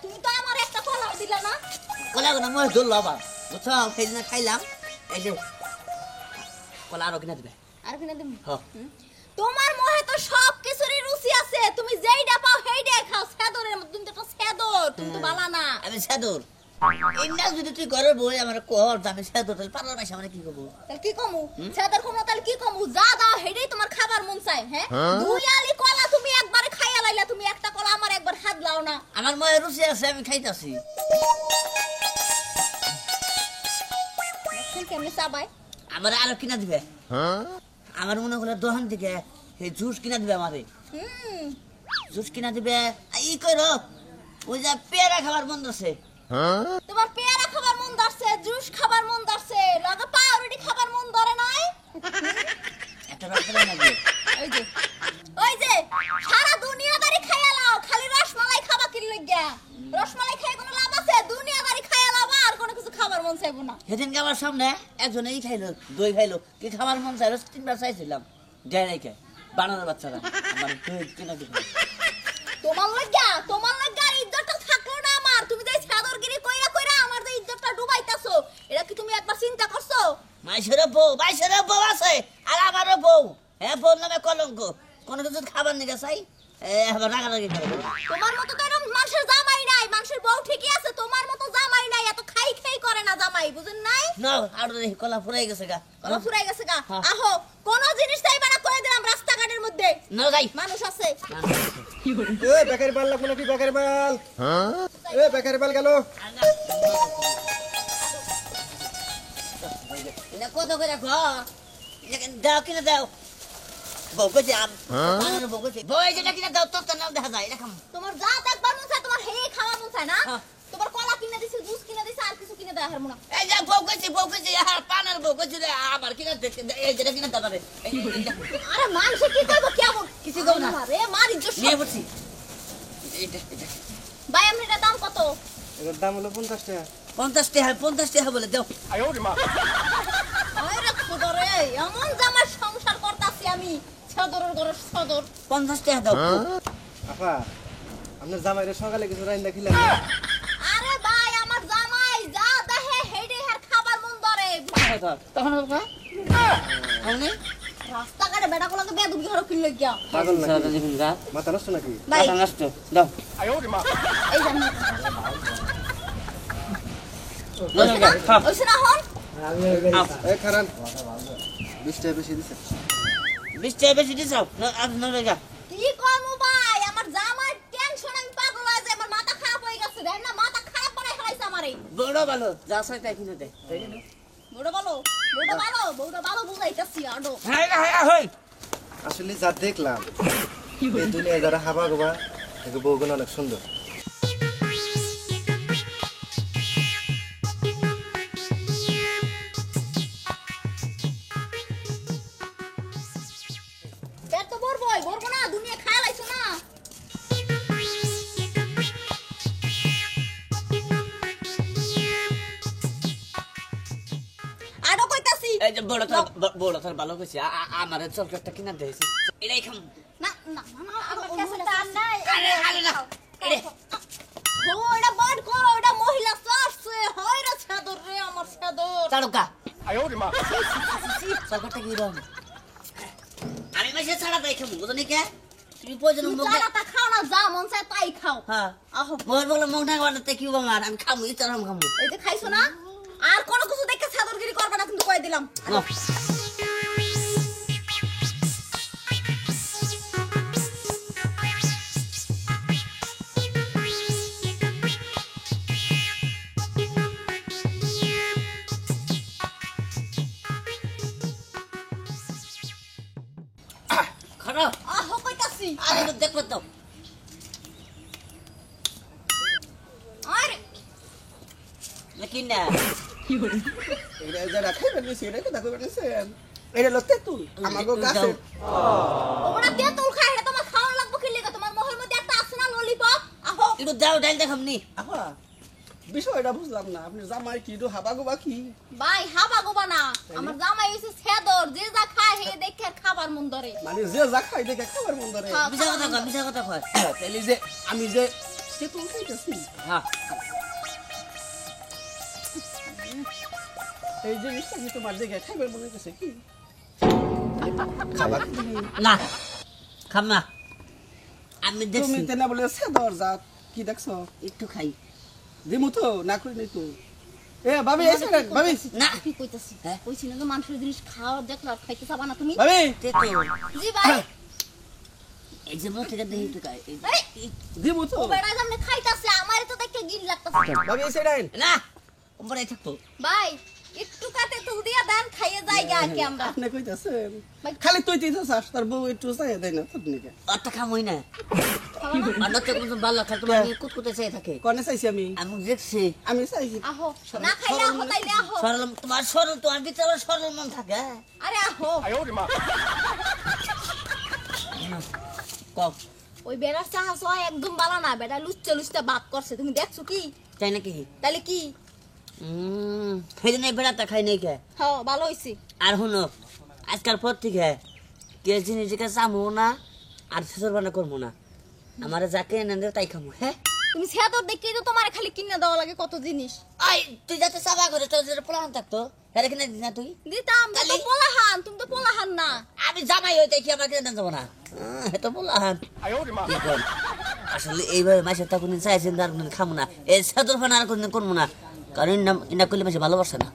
তুমি তো আমার একটা কলা দিলা না কলা কোন মই দল লবা বুঝছো সেইদিন খাইলাম এই যে কলা আরো কিনা দিবে আর কিনা দিম হ্যাঁ তোমার মোহে তো সব কিছুরই রুচি আছে তুমি যেইটা পাও সেইটাই খাও সেদরের মত তুমি তো একটা সেদর তুমি তো বালা না আমি সেদর ইন্না যদি তুই ঘরের বই আমার কর আমি সেদর তাহলে পারার মাসে আমরা কি করব তাহলে কি কমু সেদর কমু তাহলে কি কমু যা দাও সেইটাই তোমার খাবার মন চাই হ্যাঁ দুই আলি কলা তুমি একবারে খাইয়া লাইলা তুমি একটা কলা আমার একবার হাত লাও না আমার ময়ে রুচি আছে আমি খাইতাছি কেমনে চাবাই আমার আরো কিনা দিবে আমার মনে হলো দোকান থেকে এই জুস কিনা দিবে আমারে জুস কিনা দিবে ই করো ওই যে পেয়ারা খাবার মন আছে তোমার পেয়ারা খাবার মন ধরছে জুস খাবার মন ধরছে লগে পাউরুটি খাবার মন ধরে নাই একটা রসমালাই নাকি ওই যে সারা দুনিয়াদারি খাইয়া লাও খালি রসমালাই খাবা কি লাগিয়া রসমালাই খাই কোনো লাভ আছে দুনিয়াদারি খাইয়া লাও আর কোনো কিছু খাবার মন চাইবো না সেদিনকে আমার সামনে একজন এই খাইলো দই খাইলো কি খাবার মন চাইলো তিনবার চাইছিলাম দেয় নাই খাই বানানোর বাচ্চারা আমার দই কিনা দিবে তোমার লাগিয়া ইজ্জতটা থাকলো না আমার তুমি যে সাদরগিরি কইরা কইরা আমার যে ইজ্জতটা ডুবাইতাছো এটা কি তুমি একবার চিন্তা করছো মাইশের বউ আছে আর আমারও বউ হ্যাঁ বউ নামে কলঙ্ক কোনো কিছু খাবার নিয়ে চাই এবার রাগারাগি করে তোমার মতো তো এরকম মানুষের জামাই নাই মানুষের বউ ঠিকই আছে তোমার মতো জামাই নাই এত খাই খাই করে না জামাই বুঝেন নাই না আর কলা ফুরাই গেছে গা কলা ফুরাই গেছে গা আহো কোন জিনিস চাইবা না করে দিলাম রাস্তাঘাটের মধ্যে না যাই মানুষ আছে এ বেকারি বাল লাগবো নাকি বেকারি বাল এ বেকারি বাল গেল এটা কত করে রাখো দাও কিনা দাও বউ কইছে বানানো বউ কইছে বউ যেটা কিনা দাও তোর তো নাম দেখা যায় এটা খাম তোমার যা দেখবার মন চায় তোমার হেই খাওয়া মন চায় না তোমার কলা কিনে দিছি জুস কিনে দিছি আর কিছু কিনে দেয়া হারমু না এই যে বউ কইছে আর পানার বউ কইছে আবার কিনা এই যেটা কিনা দাও পারে আরে মানুষ কি কইবো কেমন কিছু কও না আরে মার ইজ্জত নিয়ে বসি এটা ভাই আপনি এটা দাম কত এর দাম হলো 50 টাকা 50 টাকা বলে দাও আরে খুদরে এমন জামার সংসার করতাছি আমি সদরের ঘরের সদর 50 টাকা দাও আপা আপনার জামাইরে সকালে কিছু রাইন্দা খিলাম আরে ভাই আমার জামাই যা দেহে হেডে হের খাবার মন ধরে তখন বাবা আমনে রাস্তাঘাটে বেটাগুলোকে বেদুক ঘর কিনলে গিয়া পাগল সারা নাকি দিন যা মাথা নষ্ট নাকি ভাই টাকা নষ্ট দাও এই জানি খাও ওইছ না হন এ খারান 20 টাকা বেশি দিছে 20 টাকা বেশি দিছো না আর না লাগা কি করমু ভাই আমার জামাই টেনশন আমি পাগল হয়ে যায় আমার মাথা খারাপ হয়ে গেছে দেখ না মাথা খারাপ করে ফেলাইছে আমারে বড় ভালো যা চাই তাই কিনে দে বড় ভালো বুঝাইতাছি আডো হাই হাই আসলে যা দেখলাম এই দুনিয়া যারা হাবা গোবা এগুলো বউগুলো অনেক সুন্দর পেট তো বড়বো না দুনিয়া খায়া লাইছো না আডো কইতাছি এই যে বড় তোর ভালো কইছে আমার চলকেটটা কিনা দেইছি এটাই খাম না না না আমার কাছে টান নাই আরে না এরে ওটা বড় করো ওটা মহিলা সারছে হয় রে ছাদর রে আমার ছাদর তাড়কা চলকেটটা কি দাও আমি মাসে ছাড়া তাই খাম বুঝনি কে তুমি প্রয়োজন মুখ চারাটা খাও না যা মন চায় তাই খাও হ্যাঁ আহো মোর বলে মুখ না বানাতে কি বামার আমি খামু ইতারাম খামু এই যে খাইছো না আর কোনো কিছু দেখে ছাদরগিরি করবে না কিন্তু কই দিলাম খারাপ আহো কইতাছি আরে দেখো তো আরে लेकिन ना এটা যারা খাইবেন বেশি এটা কথা কইবেন এটা লতে তুই আমাগো গাছে ওরা তেঁতুল খায় এটা তোমার খাওয়া লাগবে কি লাগা তোমার মহল মধ্যে একটা আছে না ললিপপ আহো একটু দাও ডাল দেখাম নি আপা বিষয়টা বুঝলাম না আপনি জামাই কি একটু হাবা গোবা কি ভাই হাবা গোবা না আমার জামাই হইছে সেদর যে যা খায় হে দেখে খাবার মন ধরে মানে যে যা খাই দেখে খাবার মন ধরে হ্যাঁ, মিছা কথা কয় তাইলে যে আমি যে তেঁতুল খাইতেছি হ্যাঁ এই জিনিসটা কি তোমার দিকে খাইবার মনে হইতেছে কি খাবার তুমি না খাম না আমি তুমি দেখছি তেনা বলে সাদর জাত কি দেখছো একটু খাই দিমু তো না করি নাই তো এ ভাবি এসে না ভাবি না কি কইতাছি হ্যাঁ? কইছি না যে মানুষের জিনিস খাওয়া দেখলা আর খাইতে চাবা না তুমি ভাবি তেঁতুল জি ভাই এই যে মুখ থেকে দেখি একটু খাই আরে দিমু তো ও বেড়া জামনে খাইতাছে আমারে তো দেখে গিল লাগতাছে ভাবি এসে ডাইন না উপরে থাকতো ভাই একটু কাতে তুল দিয়া দেন খাইয়ে যাইগা আর কি আমরা আপনি কইতাছেন ভাই, খালি তুই দিতেছাস তার বউ একটু চাই দেয় না তোর নিকে অত খামই না খাওয়া না? অন্য কেউ কিন্তু ভালো খায় তোমার নিয়ে কুতকুতে চেয়ে থাকে কনে চাইছি আমি আমি দেখছি আমি চাইছি আহো না খাইলে আহো তাইলে আহো সরল তোমার সরল তোমার ভিতরে সরল মন থাকে আরে আহো কম ওই বেড়ার চাহা সয় একদম বালা না বেড়া লুচ্চা লুচ্চা বাপ করছে তুমি দেখছো কি তাই নাকি তাইলে কি সেই জন্য বেড়াটা খাই নাই কে হ্যাঁ ভালো হইছে আর শুনো আজকাল পর থেকে কে জিনিসকে চামো না আর শ্বশুর বানা করবো না আমার যাকে এনে দেবে তাই খামো হ্যাঁ তুমি সেদর দেখি তো তোমার খালি কিনে দেওয়া লাগে কত জিনিস আই তুই যাতে চাবা করে তোর যেটা পোলাহান থাকতো তাহলে কিনে দিস না তুই দিতাম তো খালি- পোলাহান তুমি তো পোলাহান না আমি জামাই হইতে কি আমার কিনে যাবো না এত পোলাহান কি কর? আসলে এইভাবে মাসে তা কোনদিন চাইছেন আর কোনদিন খামো না এই সাদর ফানা আর কোনদিন করবো না কারণ না করলে মাসে ভালোবাসে না